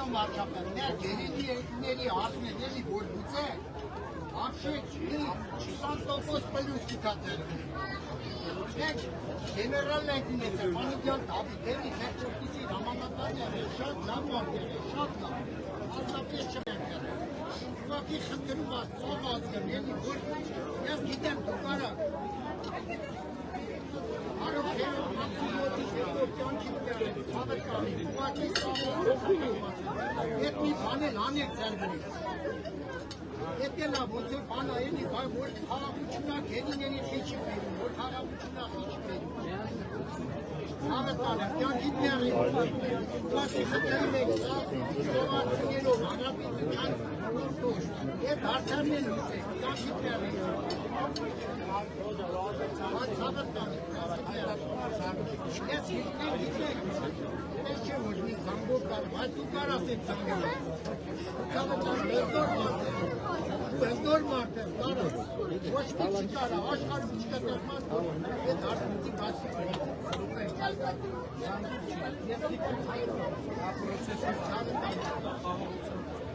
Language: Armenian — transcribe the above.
պարոն վարչապետ, մեր գերիների ասմեների որ գուցե ապշեք 20% պլյուս կիքատել։ Մենք գեներալն ենք ունեցել, Մանուկյան Դավիթերի մեր ճոկիցի համանատարները շատ լավ մարդեր են, շատ լավ, ասապես չենք եղել։ Ուղղակի խնդրում ծով ազգեմ, ելի որ ես գիտեմ դու կարա Ետ մի բանել անեք ձերվնի Ետ էլա ոնց որ բան այելի որ խաղաղությունա գերիների խիչի բերում, որ խաղաղությունա խիչի բերում Հավետան եմ, կյանքիտ նեղի ուղղասի խտերում եք սա ժողարություններով հանրապետության Ետ հարցերն են լուծեք, կյանքիտ նեղի Բայց հավետան Ես գիտեք, ես չէ ոչ մի զանգով կար, բայց դու կար ասեք զանգով Հավետան, ես նոր մարդ եմ, կարը Ոչ մի չկարա, աշխարհում չկատեղման Ետ հարցնցի բացի Ես գիտեք,